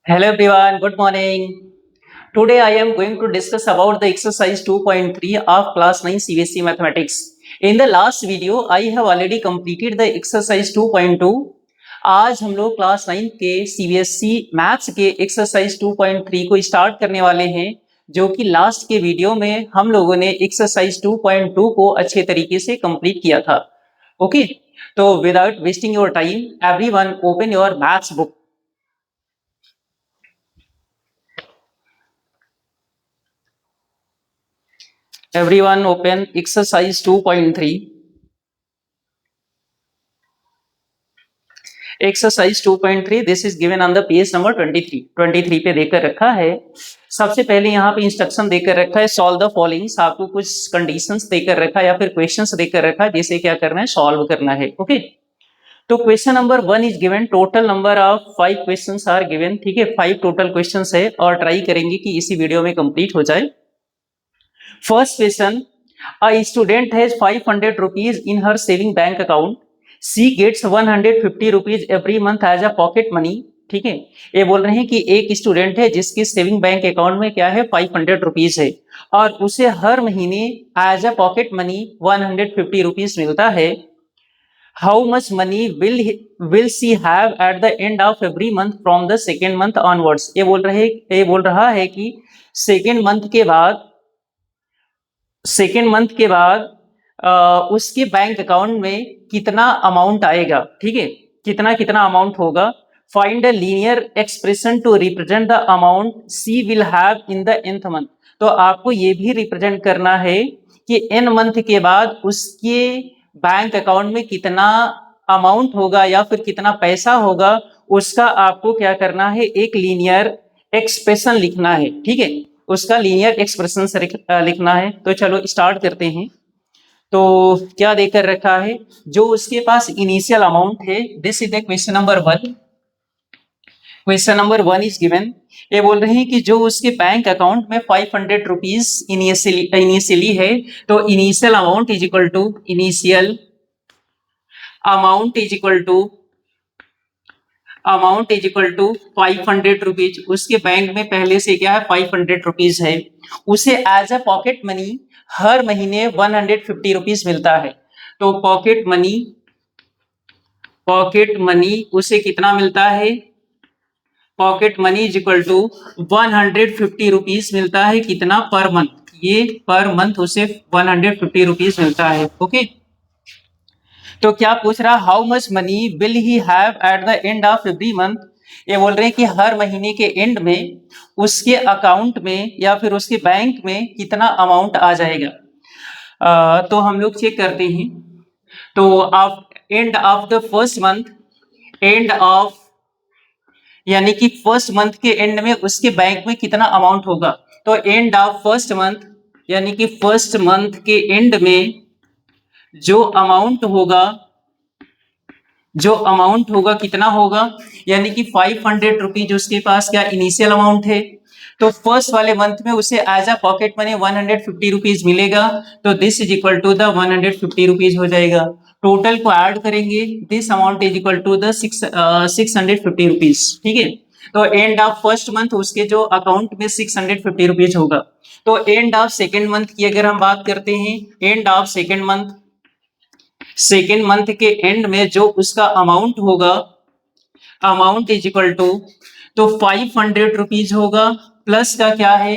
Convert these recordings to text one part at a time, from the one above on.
Hello everyone, good morning. Today I am going to discuss about the exercise 2.3 of class 9 CBSE mathematics. In the last video I have already completed the exercise 2.2. आज हम लोग class 9 के CBSE maths के exercise 2.3 को start करने वाले हैं, जो कि लास्ट के वीडियो में हम लोगों ने एक्सरसाइज 2.2 को अच्छे तरीके से कंप्लीट किया था. ओके, तो without wasting your time everyone open your maths book. Everyone open exercise 2.3. Exercise 2.3 this is given on the page number 23. 23 पे देकर रखा है. सबसे पहले यहाँ पे इंस्ट्रक्शन देकर रखा है सॉल्व द फॉलोइंग्स. आपको कुछ कंडीशंस देकर रखा है या फिर क्वेश्चंस देकर रखा है, जिसे क्या करना है, सॉल्व करना है. ओके, तो question number 1 is given. Total number of 5 questions are given. ठीक है, 5 टोटल क्वेश्चंस है और ट्राई करेंगे कि इसी वीडियो में कंप्लीट हो जाए. First question, a student has 500 rupees in her saving bank account. She gets 150 rupees every month as a pocket money. ठीक है, ये बोल रहे हैं कि एक स्टूडेंट है जिसके सेविंग बैंक अकाउंट में क्या है, 500 रुपीज है और उसे हर महीने as a pocket money 150 rupees मिलता है. How much money will she have at the end of every month from the second month onwards. ये बोल रहा है कि सेकेंड मंथ के बाद उसके बैंक अकाउंट में कितना अमाउंट आएगा. ठीक है, कितना अमाउंट होगा. Find a linear expression to represent the amount she will have in the nth month. तो आपको ये भी रिप्रेजेंट करना है कि n मंथ के बाद उसके बैंक अकाउंट में कितना अमाउंट होगा या फिर कितना पैसा होगा, उसका आपको क्या करना है, एक लीनियर एक्सप्रेशन लिखना है. ठीक है, उसका लीनियर एक्सप्रेशन लिखना है. तो चलो स्टार्ट करते हैं. तो क्या देकर रखा है, जो उसके पास इनिशियल अमाउंट है. This is the question number 1. Question number 1 is given. ये बोल रहे हैं कि जो उसके बैंक अकाउंट में 500 रुपीज इनिशियली है, तो initial amount is equal to 500 rupees. उसके बैंक में पहले से क्या है, 500 रुपीज है. उसे एज अ पॉकेट मनी हर महीने 150 रुपीज मिलता है. तो पॉकेट मनी उसे कितना मिलता है, pocket money is equal to 150 rupees मिलता है. कितना, पर मंथ. ये पर मंथ उसे 150 रुपीज मिलता है. ओके, तो क्या पूछ रहा, how much money will he have at the end of every month. ये बोल रहे हैं कि हर महीने के एंड में उसके अकाउंट में या फिर उसके बैंक में कितना अमाउंट आ जाएगा. तो हम लोग चेक करते हैं. तो आप and of the first month, यानी कि फर्स्ट मंथ के एंड में उसके बैंक में कितना अमाउंट होगा. तो एंड ऑफ फर्स्ट मंथ, यानी कि फर्स्ट मंथ के एंड में जो अमाउंट होगा कितना होगा, यानी कि 500 रुपीज उसके पास क्या इनिशियल अमाउंट है. तो फर्स्ट वाले मंथ में उसे as a pocket money 150 rupees मिलेगा. तो this is equal to the 150 rupees हो जाएगा. टोटल को ऐड करेंगे, this amount is equal to the 650 rupees. ठीक है, तो एंड ऑफ फर्स्ट मंथ उसके जो अकाउंट में 650 रुपीज होगा. तो एंड ऑफ सेकेंड मंथ की अगर हम बात करते हैं, एंड ऑफ सेकेंड मंथ के एंड में जो उसका अमाउंट होगा, अमाउंट इज इक्वल टू, तो 500 रुपीज होगा प्लस का क्या है,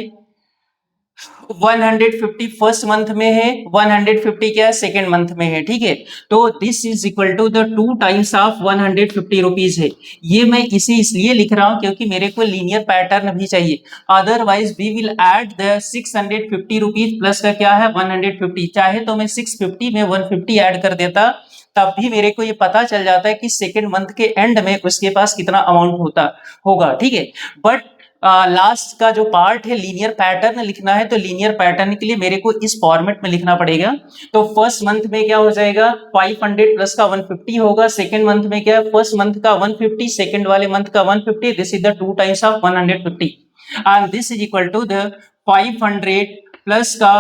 150 फर्स्ट मंथ में है, 150 क्या है, सेकेंड मंथ में है. ठीक है, तो this is equal to the 2 times of 150 rupees है. ये मैं इसे इसलिए लिख रहा हूं क्योंकि मेरे को लीनियर पैटर्न भी चाहिए. Otherwise we will add the 650 rupees plus का क्या है, 150. चाहे तो मैं 650 में 150 ऐड कर देता, तब भी मेरे को ये पता चल जाता है कि सेकेंड मंथ के एंड में उसके पास कितना अमाउंट होगा. ठीक है, बट लास्ट का जो पार्ट है लीनियर पैटर्न लिखना है, तो लीनियर पैटर्न के लिए मेरे को इस फॉर्मेट में लिखना पड़ेगा. तो फर्स्ट मंथ में क्या हो जाएगा, 500 प्लस का 150 होगा. सेकेंड मंथ में क्या, फर्स्ट मंथ का 150, सेकेंड वाले मंथ का 150. This is the 2 times of 150 and this is equal to the 500 plus का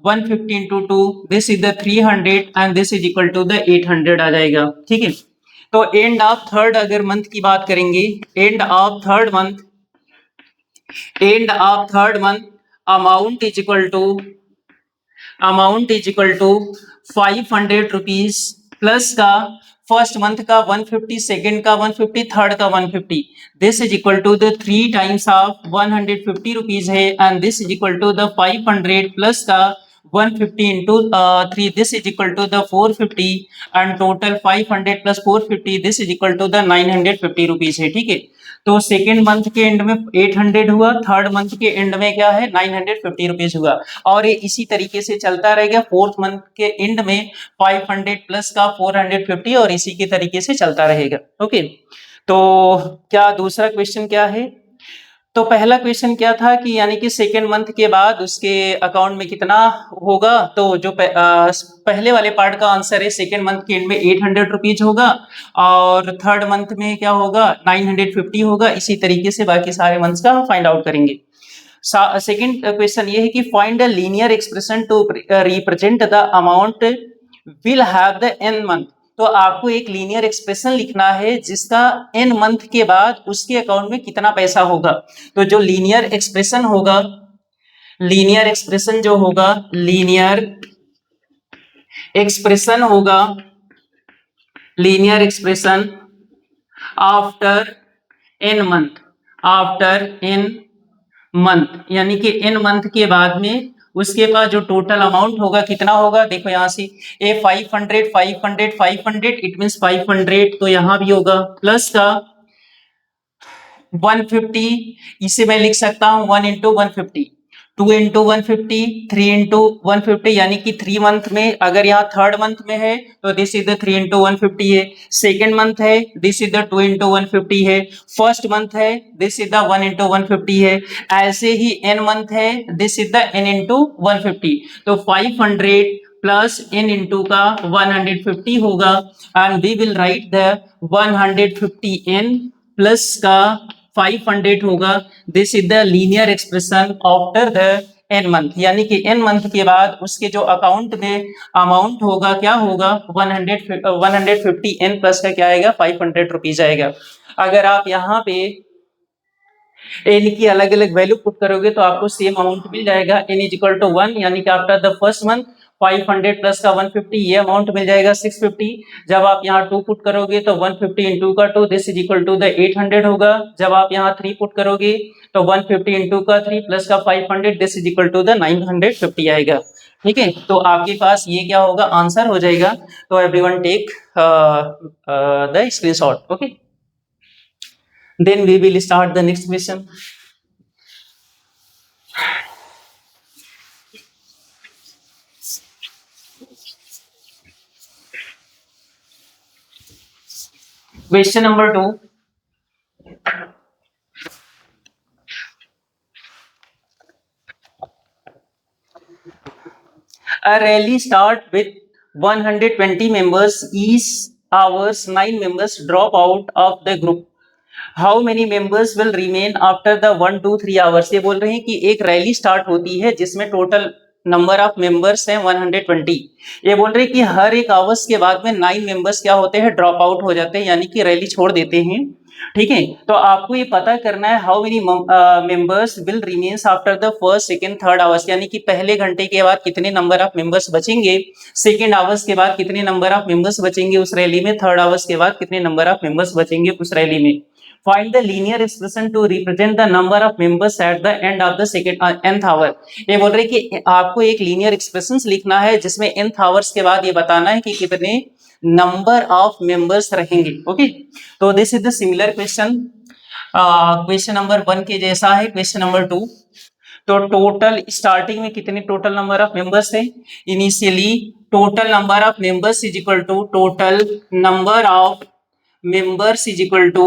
150 into 2, this is the 300 and this is equal to the 800 आ जाएगा. ठीक है, तो एंड ऑफ थर्ड अगर मंथ की बात करेंगे, end of third month end of third month amount is equal to 500 rupees plus का फर्स्ट मंथ का 150, सेकेंड का 150, थर्ड का 150. This is equal to the 3 times of 150 rupees है and this is equal to the 500 plus का 150 into 3. This is equal to the 450 and total 500 plus 450. This is equal to the 950 rupees है. ठीक है, तो second month के and में 800 हुआ, third month के एंड में क्या है 950 रुपीज हुआ और ये इसी तरीके से चलता रहेगा. फोर्थ मंथ के एंड में 500 प्लस का 450 और इसी के तरीके से चलता रहेगा. ओके, तो क्या दूसरा क्वेश्चन क्या है? तो पहला क्वेश्चन क्या था कि यानी कि सेकेंड मंथ के बाद उसके अकाउंट में कितना होगा. तो जो पहले वाले पार्ट का आंसर है सेकेंड मंथ के एंड में 800 रुपीज होगा और थर्ड मंथ में क्या होगा 950 होगा. इसी तरीके से बाकी सारे मंथ्स का हम फाइंड आउट करेंगे. सेकेंड क्वेश्चन ये है कि find a linear expression to represent the amount will have the n month. तो आपको एक लीनियर एक्सप्रेशन लिखना है जिसका एन मंथ के बाद उसके अकाउंट में कितना पैसा होगा. तो जो लीनियर एक्सप्रेशन होगा, लीनियर एक्सप्रेशन जो होगा, लीनियर एक्सप्रेशन होगा, linear expression after n month, after n month यानी कि एन मंथ के बाद में उसके पास जो टोटल अमाउंट होगा कितना होगा. देखो यहां से ए 500 500 500 इट मींस 500 तो यहां भी होगा प्लस का 150. इसे मैं लिख सकता हूं 1 इंटू 150, 2 इंटू 150, 3 इंटू 150 यानी कि 3 मंथ में. अगर यहाँ थर्ड मंथ में है तो दिस इज द 3 इंटू 150 है. सेकेंड मंथ है दिस इज द 2 इंटू 150 है. फर्स्ट मंथ है दिस इज द 1 इंटू 150 है. ऐसे ही एन मंथ है this is the n into 150. तो 500 प्लस एन इंटू का 150 होगा and we will write the 150 n plus का 500 होगा. This is the linear expression after the n month यानी कि एन मंथ के बाद उसके जो अकाउंट में अमाउंट होगा क्या होगा 150 एन प्लस का क्या आएगा 500 रुपीज आएगा. अगर आप यहाँ पे एन की अलग अलग वैल्यू पुट करोगे तो आपको सेम अमाउंट मिल जाएगा. एन इज इक्वल टू 1 यानी कि after the first month 500 plus का 150 ये अमाउंट मिल जाएगा 650. जब आप यहाँ 2 पुट करोगे तो 150 इंटू का 2 this is equal to the 800 होगा. जब आप यहाँ 3 पुट करोगे तो 150 इंटू का 3 प्लस का 500 this is equal to the 950 आएगा. ठीक है, तो आपके पास ये क्या होगा आंसर हो जाएगा. तो everyone take the screenshot. Okay, then we will start the next question. Question number 2. A rally start with 120 members. Each hours 9 members drop out of the group. How many members will remain after the 1 2 3 hours. ये बोल रहे हैं कि एक rally start होती है जिसमें total number of members हैं 120. ये बोल रहे हैं कि हर एक आवर्स के बाद में 9 मेंबर्स क्या होते हैं ड्रॉप आउट हो जाते हैं यानी कि रैली छोड़ देते हैं. ठीक है, तो आपको ये पता करना है how many members will remains after the first second third hours यानी कि पहले घंटे के बाद कितने नंबर ऑफ मेंबर्स बचेंगे, सेकंड आवर्स के बाद कितने नंबर ऑफ मेंबर्स बचेंगे उस रैली में, थर्ड आवर्स के बाद कितने नंबर ऑफ मेंबर्स बचेंगे उस रैली में. Find the linear expression to represent the number of members at the end of the second nth hour. ये बोल रहे कि आपको एक लीनियर एक्सप्रेशन लिखना है जिसमें nth आवर्स के बाद ये बताना है कि कितने नंबर ऑफ मेंबर्स रहेंगे. ओके, तो this is the similar question. Question number 1 के जैसा है क्वेश्चन नंबर 2. तो टोटल स्टार्टिंग में कितने टोटल नंबर ऑफ मेंबर्स है. Initially total number of members is equal to total number of members is equal to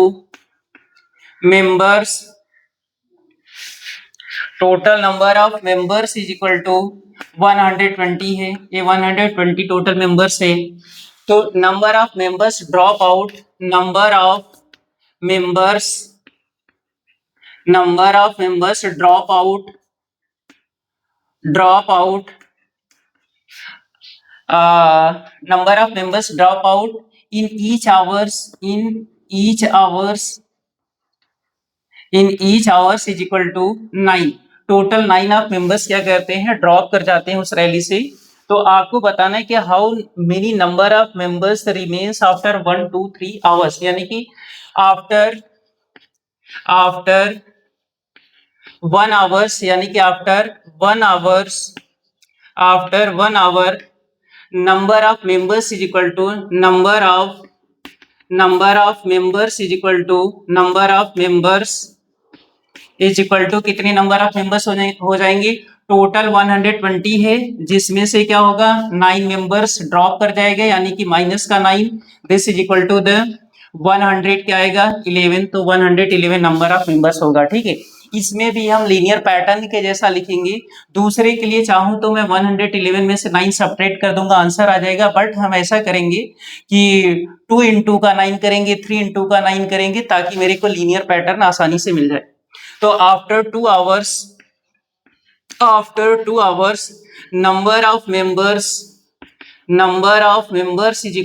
members, total number of members is equal to 120 है. ये 120 total members है. तो number of members drop out, number of members, number of members drop out, drop out, number of members drop out in each hours, in each hours in each hours is equal to 9। Total 9 of members क्या करते हैं, drop कर जाते हैं उस rally से। तो आपको बताना है कि how many number of members remains after 1 2 3 hours, यानी कि आफ्टर आफ्टर 1 आवर्स, यानी कि after 1 hours, after 1 hour number of members is equal to number of members is equal to number of members is equal to कितने number of members हो जाएंगे, total 120 है, जिसमें से क्या होगा 9 मेंबर्स ड्रॉप कर जाएगा, यानी कि माइनस का 9, this is equal to the 100 क्या आएगा 11, तो 111 नंबर ऑफ मेंबर्स होगा। ठीक है, इसमें भी हम लीनियर पैटर्न के जैसा लिखेंगे। दूसरे के लिए चाहूं तो मैं 111 में से 9 सब्ट्रैक्ट कर दूंगा, आंसर आ जाएगा। बट हम ऐसा करेंगे कि 2 इंटू का 9 करेंगे, 3 इंटू का 9 करेंगे, ताकि मेरे को लीनियर पैटर्न आसानी से मिल जाए। तो after 2 hours number of members is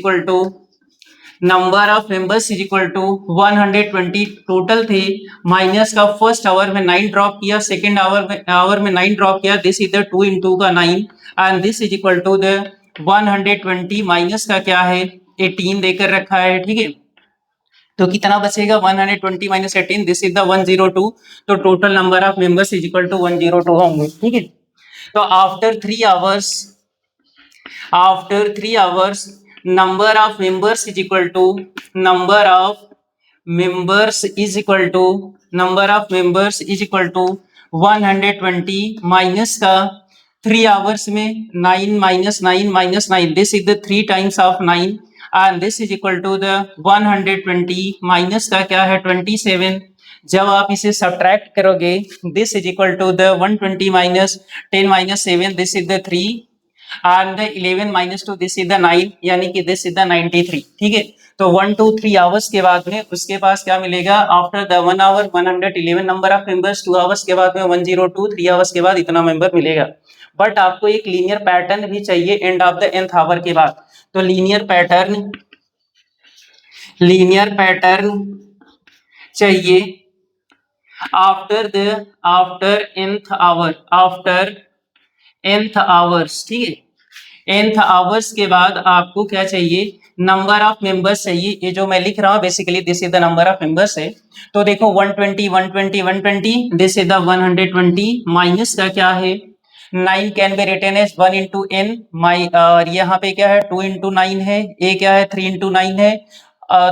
equal to 120 total थे, माइनस का फर्स्ट आवर में 9 ड्रॉप किया, सेकेंड आवर में 9 ड्रॉप किया, दिस इज द 2 इंटू का 9 and this is equal to the 120 minus का क्या है 18 देकर रखा है। ठीक है, तो कितना बचेगा 120 माइनस 18, दिस इज द 102। तो total number of members is equal to 102 होंगे। ठीक है, तो after 3 hours number of members is equal to number of members is equal to 120 minus का 3 आवर्स में 9 minus 9 minus 9, this is the 3 times of 9 and this is equal to the 120 minus का क्या है 27। जब आप इसे सब्ट्रैक्ट करोगे, this is equal to the 120 minus 10 minus 7, this is the 3 and the 11 minus 2 this is the 9, यानी कि this is the 93। ठीक है, तो 1 2 3 आवर्स के बाद में उसके पास क्या मिलेगा, after the 1 hour 111 number of members, 2 hours के बाद में 102, 3 आवर्स के बाद इतना मेंबर मिलेगा। बट आपको एक लीनियर पैटर्न भी चाहिए end of the nth hour के बाद। तो लीनियर पैटर्न चाहिए आफ्टर nth आवर्स। ठीक है, nth आवर्स के बाद आपको क्या चाहिए, नंबर ऑफ मेंबर्स चाहिए। ये जो मैं लिख रहा हूँ basically this is the number of members है। तो देखो 120 120 120, दिस इज द 120 माइनस का क्या है 9 can be written as 1 into n, और यहाँ पे क्या है 2 इंटू 9 है, ए क्या है 3 इंटू 9 है।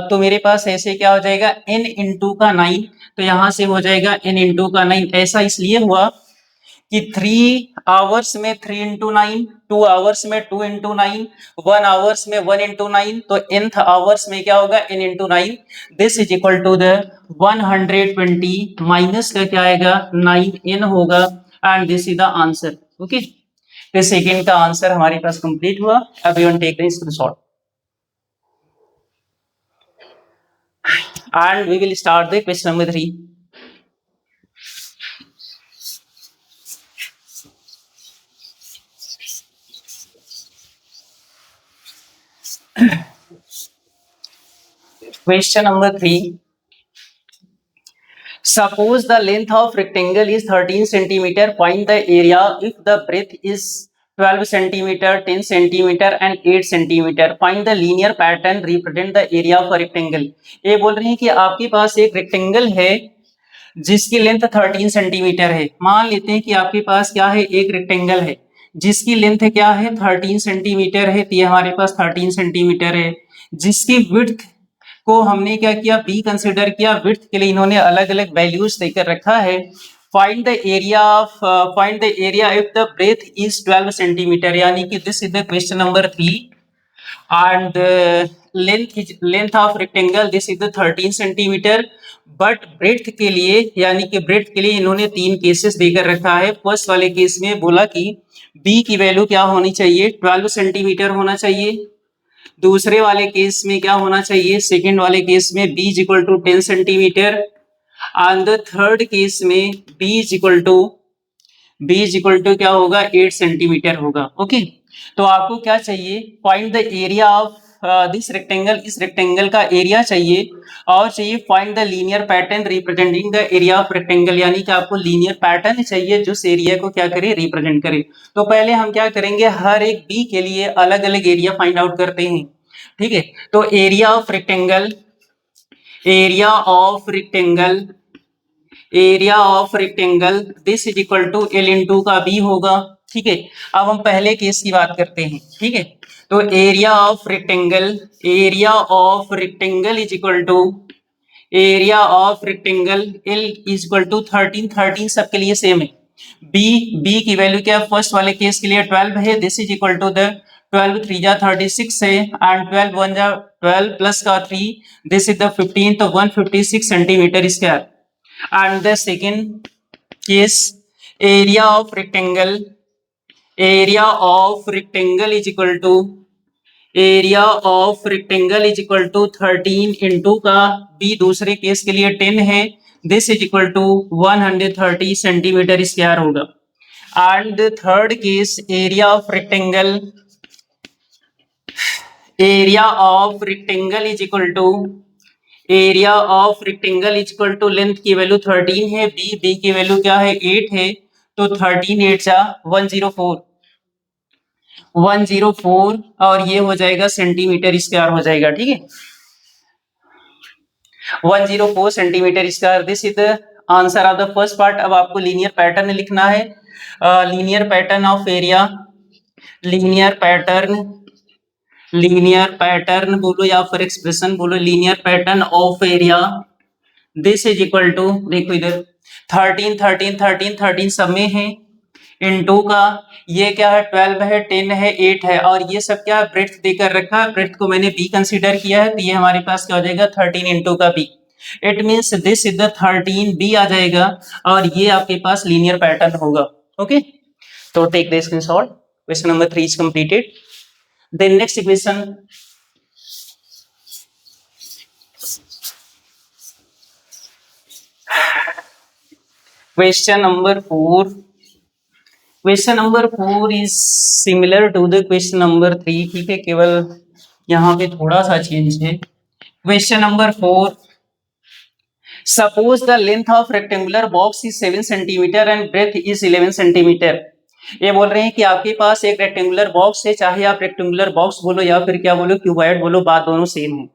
तो मेरे पास ऐसे क्या हो जाएगा n इंटू का 9, तो यहाँ से हो जाएगा n इंटू का 9। ऐसा इसलिए हुआ कि 3 आवर्स में 3 इंटू 9, 2 आवर्स में 2 इंटू 9, 1 आवर्स में 1 इंटू 9, तो nth आवर्स में क्या होगा n into 9, this is equal to the 120 minus का क्या आएगा 9n होगा and this is the answer. Okay, तो सेकेंड का आंसर हमारे पास कंप्लीट हुआ। अब we take the screenshot and we will start the question number 3। Question number 3. Suppose the length of rectangle is 13 centimeter. Find the area if the breadth is 12 centimeter, 10 centimeter and 8 centimeter. Find the linear pattern represent the area of a rectangle. ये बोल रहे हैं कि आपके पास एक rectangle है जिसकी length 13 centimetre है। मान लेते हैं कि आपके पास क्या है एक रेक्टेंगल है जिसकी लेंथ क्या है 13 सेंटीमीटर है। तो ये हमारे पास 13 सेंटीमीटर है, जिसकी विड्थ को हमने क्या किया बी कंसिडर किया। विड्थ के लिए इन्होंने अलग अलग वैल्यूज देकर रखा है। Find the area if the breadth is 12 centimetre, यानी कि this is the question number 3 and length of rectangle this is the 13 centimetre. But breadth के लिए यानी कि ब्रेथ के लिए इन्होंने 3 केसेस देकर रखा है। फर्स्ट वाले केस में बोला कि बी की वैल्यू क्या होनी चाहिए 12 सेंटीमीटर होना चाहिए। दूसरे वाले केस में क्या होना चाहिए, सेकेंड वाले केस में b is equal to 10 centimetre and the third case में b इज इक्वल टू क्या होगा 8 सेंटीमीटर होगा। ओके, तो आपको क्या चाहिए find the area of this rectangle, इस रेक्टेंगल का एरिया चाहिए और चाहिए find the linear pattern representing the area of rectangle, यानी कि आपको लीनियर पैटर्न चाहिए जो उस एरिया को क्या करे, रिप्रेजेंट करे। तो पहले हम क्या करेंगे, हर एक बी के लिए अलग अलग एरिया फाइंड आउट करते हैं, ठीक है। तो area of rectangle, area of rectangle, area of rectangle this is equal to L into का बी होगा, ठीक है। अब हम पहले केस की बात करते हैं, ठीक है। तो area of rectangle, area of rectangle is equal to area of rectangle L is equal to 13, 13 सबके लिए सेम है। बी की वैल्यू क्या है, फर्स्ट वाले केस के लिए 12 है, this is equal to the 12 3 जा 36 है एंड 12 1 जा 12 प्लस का 3, दिस इज द 15, तो 156 centimetre square. And the second case, area of rectangle, area of rectangle is equal to, area of rectangle is equal to 13 into का b दूसरे case के लिए 10 है, this is equal to 130 centimetre square होगा। And the third case, area of rectangle, area of rectangle is equal to, area of rectangle is equal to length की value 13 है, B की value क्या है 8 है, तो 13 8 जा 104, 104 और ये हो जाएगा सेंटीमीटर स्क्वायर हो जाएगा, ठीक है। 104 centimetre square, this is the answer of the first part. अब आपको लीनियर पैटर्न लिखना है, linear pattern of area, linear pattern, linear pattern बोलो या फिर एक्सप्रेशन बोलो, linear pattern of area this is equal to, देखो इधर 13 13 13 13 सब में है, इनटू का ये क्या है 12 है 10 है 8 है और ये सब क्या ब्रेड्थ देकर रखा है, ब्रेड्थ को मैंने बी कंसीडर किया है, तो ये हमारे पास क्या हो जाएगा 13 इंटू का B. It means this is the 13 B आ जाएगा और ये आपके पास लीनियर पैटर्न होगा, ओके। तो take the screenshot, question number 3 is completed. Then next equation, question number 4, question number 4 is similar to the question number 3, ठीक है, केवल यहाँ पे थोड़ा सा चेंज है। Question number 4, suppose the length of rectangular box is 7 centimeter and breadth is 11 centimeter। ये बोल रहे हैं कि आपके पास एक रेक्टेंगुलर बॉक्स है, चाहे आप रेक्टेंगुलर बॉक्स बोलो या फिर क्या बोलो क्यूबॉइड बोलो, बात दोनों सेम है।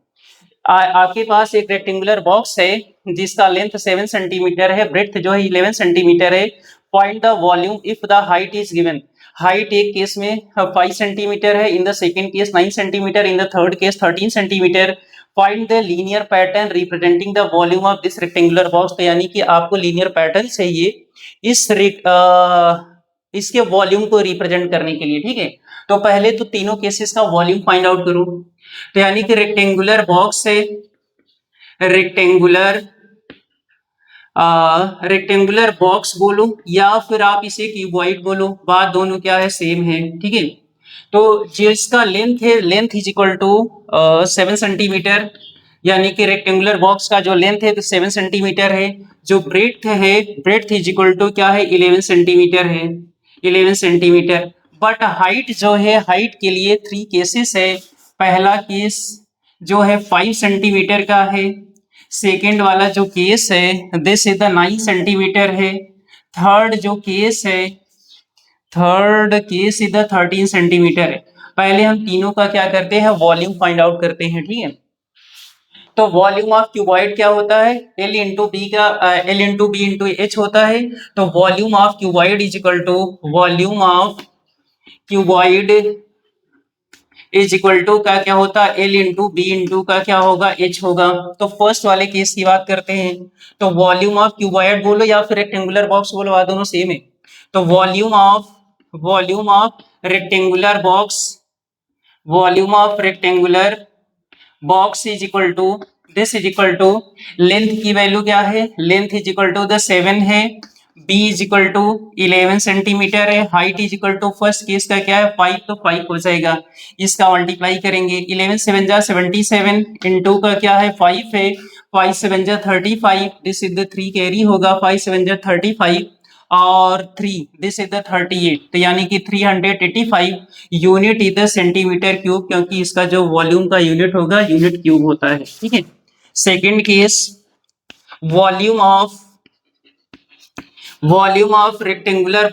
आपके पास एक रेक्टेंगुलर बॉक्स है जिसका लेंथ 7 सेंटीमीटर है, ब्रेड्थ जो है 11 सेंटीमीटर है। Find the volume if the height is given, height एक केस में 5 सेंटीमीटर है, in the second case 9 centimetre, in the third case 13 centimetre. Find the linear pattern representing the volume of this rectangular box, तो यानी कि आपको linear pattern चाहिए इसके volume को रिप्रेजेंट करने के लिए, ठीक है। तो पहले तो तीनों केसेस का वॉल्यूम फाइंड आउट करो, तो यानी कि रेक्टेंगुलर बॉक्स से रेक्टेंगुलर बॉक्स बोलो या फिर आप इसे क्यूबॉइड बोलो, बात दोनों क्या है सेम है, ठीक है। तो जिसका लेंथ है, length is equal to 7 centimetre, यानी कि रेक्टेंगुलर बॉक्स का जो लेंथ है तो 7 सेंटीमीटर है, जो ब्रेड्थ है, ब्रेड्थ इज इक्वल टू क्या है 11 सेंटीमीटर है, 11 सेंटीमीटर। बट हाइट जो है, हाइट के लिए 3 केसेस है। पहला केस जो है 5 सेंटीमीटर का है, सेकेंड वाला जो केस है दिस इज द 9 सेंटीमीटर है, थर्ड जो केस है, third case is the 13 centimetre है। पहले हम तीनों का क्या करते हैं, वॉल्यूम फाइंड आउट करते हैं, ठीक है। तो वॉल्यूम ऑफ क्यूबॉइड क्या होता है, L इंटू बी का L into B into H होता है। तो volume of cuboid is equal to, volume of cuboid is equal to का क्या होता है, L इंटू बी इंटू का क्या होगा H होगा। तो फर्स्ट वाले केस की बात करते हैं, तो वॉल्यूम ऑफ क्यूबॉइड बोलो या फिर रेक्टेंगुलर बॉक्स बोलो, दोनों सेम है। तो volume of rectangular box, volume of rectangular box is equal to, this is equal to length की वैल्यू क्या है, length is equal to the 7 है, b is equal to 11 centimetre है, height is equal to first case का क्या है 5, तो 5 हो जाएगा। इसका मल्टीप्लाई करेंगे, 11 7 जा 77 इंटू का क्या है 5 है, 5 7 जा 35, दिस इज द 3 कैरी होगा, 5 7 जा 35 और 3 दिस इज द 38, तो यानी कि 385 unit is the centimetre cube, क्योंकि इसका जो वॉल्यूम का यूनिट होगा यूनिट क्यूब होता है, ठीक है। Second case, volume of rectangular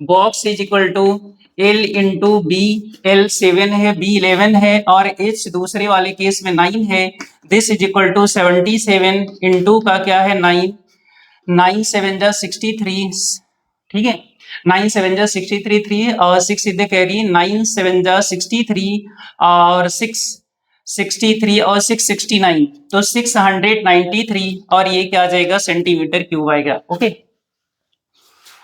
box is equal to L into B. L 7 है, B 11 है और H दूसरे वाले केस में 9 है। This is equal to 77 into का क्या है 9, 9 7 जा 63, ठीक है। 9 7 जा 63 3 और 6 इधर कैरी, 9 7 जा 63 और 6 63 और 6 69, तो 693 और ये क्या आ जाएगा सेंटीमीटर क्यूब आएगा, okay.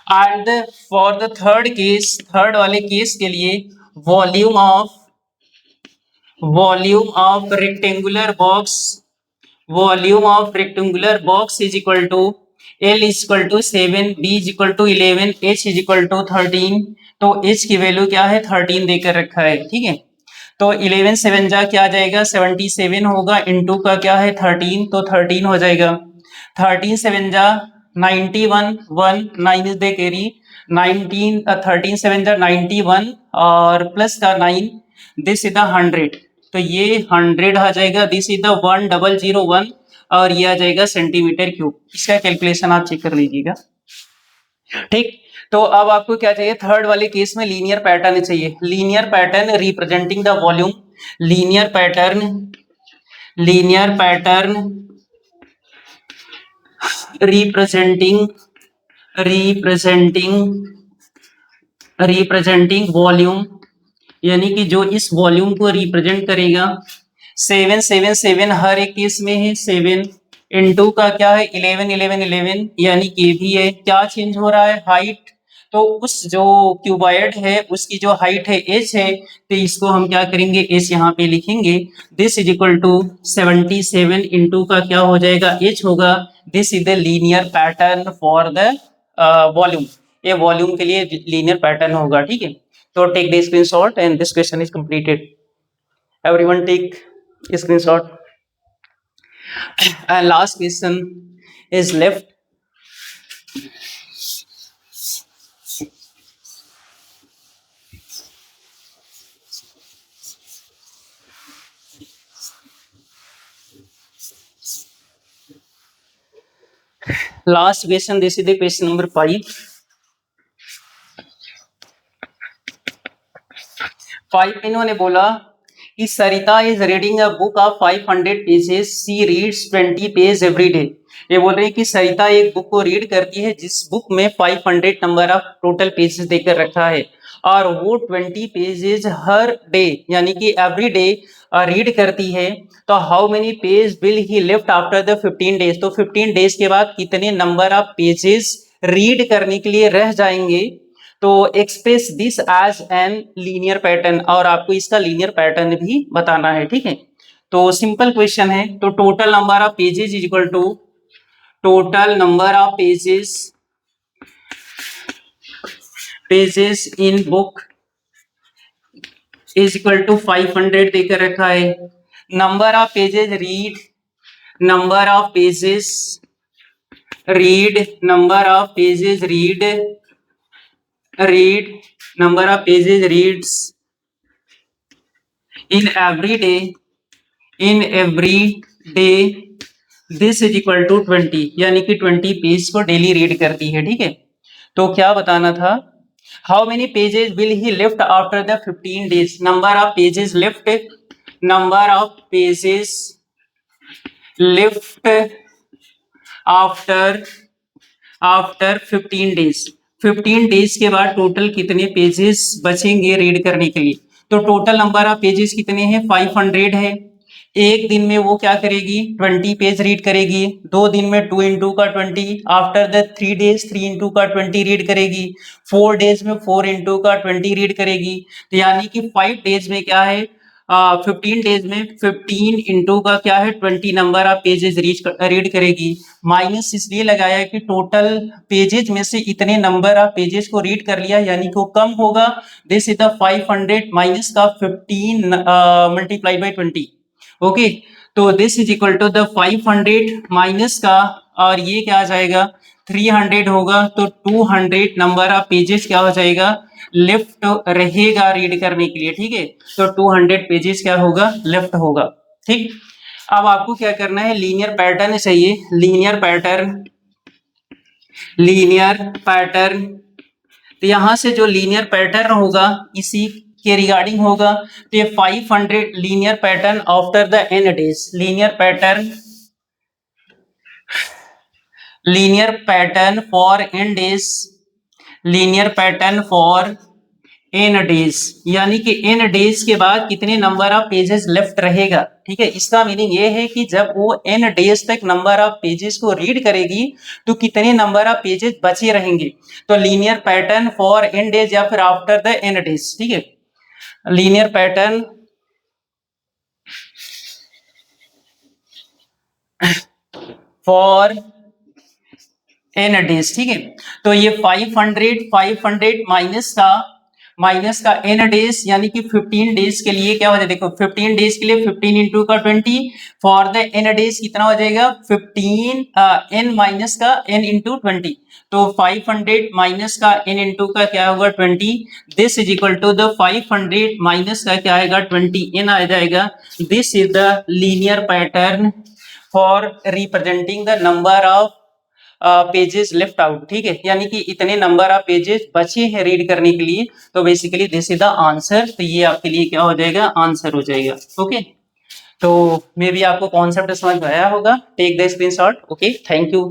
And for the third case, third वाले केस के लिए volume of rectangular box is equal to L is equal to 7, B is equal to 11, H is equal to 13। तो H की वैल्यू क्या है 13 देकर रखा है, ठीक है। तो 11 7 जा क्या आ जाएगा 77 होगा, इंटू का क्या है 13, तो 13 हो जाएगा। 13 7 जा 91, 1 9 इज द कैरी, 19 13 7 जा 91 और प्लस का 9, दिस इज द 100, तो ये 100 आ जाएगा। दिस इज द 1001 और ये आ जाएगा सेंटीमीटर क्यूब। इसका कैलकुलेशन आप चेक कर लीजिएगा, ठीक। तो अब आपको क्या चाहिए, थर्ड वाले केस में लीनियर पैटर्न चाहिए। Linear pattern representing the volume, linear pattern representing volume, यानी कि जो इस वॉल्यूम को रिप्रेजेंट करेगा। 7 7 7 हर एक केस में है 7, इंटू का क्या है 11 11 11, यानी कि भी है। क्या चेंज हो रहा है हाइट, तो उस जो क्यूबॉइड है उसकी जो हाइट है h है, तो इसको हम क्या करेंगे h यहाँ पे लिखेंगे। This is equal to 77 into का क्या हो जाएगा h होगा। This is the linear pattern for the volume, ये वॉल्यूम के लिए लीनियर पैटर्न होगा, ठीक है। तो take the screenshot and this question is completed. Everyone take a screenshot. And last question is left. Last question, this is the question number 5. 5 इन्होंने बोला कि Sarita is reading a book of 500 pages, she reads 20 page every day. ये बोल रहे हैं कि सरिता एक book को रीड करती है जिस बुक में 500 नंबर ऑफ टोटल पेजेस देकर रखा है और वो 20 पेजेस हर डे यानी कि एवरी डे रीड करती है। तो how many page will he left after the 15 days, तो 15 डेज के बाद कितने नंबर ऑफ पेजेस रीड करने के लिए रह जाएंगे। तो express this as an linear pattern, और आपको इसका लीनियर पैटर्न भी बताना है, ठीक है। तो सिंपल क्वेश्चन है। तो total number of pages is equal to total number of pages in book is equal to 500 देकर रखा है। Number of pages read, number of pages read, number of pages read number of pages reads in every day this is equal to 20, यानी कि 20 page को daily read करती है, ठीक है। तो क्या बताना था, how many pages will he left after the 15 days, number of pages left, number of pages left after 15 days. 15 days के बाद टोटल कितने पेजेस बचेंगे रीड करने के लिए। तो टोटल नंबर ऑफ पेजेस कितने हैं 500 है। एक दिन में वो क्या करेगी 20 पेज रीड करेगी। 2 दिन में 2 इंटू का 20, आफ्टर द 3 डेज 3 इंटू का 20 रीड करेगी। 4 डेज में 4 इंटू का 20 रीड करेगी। तो यानी कि 5 डेज में क्या है 15 डेज में 15 इंटू का क्या है 20 नंबर ऑफ पेजेस रीड करेगी। माइनस इसलिए लगाया कि टोटल पेजेस में से इतने नंबर ऑफ पेजेस को रीड कर लिया, यानी कि वो कम होगा। दिस इज द 500 माइनस का 15 मल्टीप्लाई बाई 20, ओके। तो this is equal to the 500 minus का और ये क्या आ जाएगा 300 होगा, तो 200 नंबर ऑफ पेजेस क्या हो जाएगा लेफ्ट रहेगा रीड करने के लिए, ठीक है। तो 200 पेजेस क्या होगा लेफ्ट होगा, ठीक। अब आपको क्या करना है, लीनियर पैटर्न चाहिए, लीनियर पैटर्न, लीनियर पैटर्न। तो यहां से जो लीनियर पैटर्न होगा इसी के रिगार्डिंग होगा, तो ये 500 linear pattern after the n days, linear pattern, linear pattern for n days, linear pattern for n days, यानी कि n डेज के बाद कितने नंबर ऑफ पेजेस लेफ्ट रहेगा, ठीक है। इसका मीनिंग ये है कि जब वो n डेज तक नंबर ऑफ पेजेस को रीड करेगी तो कितने नंबर ऑफ पेजेस बचे रहेंगे। तो linear pattern for n days या फिर आफ्टर द n डेज, ठीक है। Linear pattern for n days, ठीक है। तो ये 500 माइनस का n डेज, यानी कि 15 डेज के लिए क्या हो जाएगा, देखो 15 डेज के लिए 15 इंटू का 20, फॉर द n डेज कितना हो जाएगा 15 n माइनस का n इंटू 20, तो 500 माइनस का n इंटू का क्या होगा 20, this is equal to the 500 minus का क्या आएगा 20 n आ जाएगा। This is the linear pattern for representing the number of pages left out, ठीक है, यानी कि इतने नंबर ऑफ पेजेस बचे हैं रीड करने के लिए। तो basically this is the answer, तो ये आपके लिए क्या हो जाएगा आंसर हो जाएगा, ओके। तो मे बी आपको कॉन्सेप्ट समझ में आया होगा, take the screenshot, okay, thank you.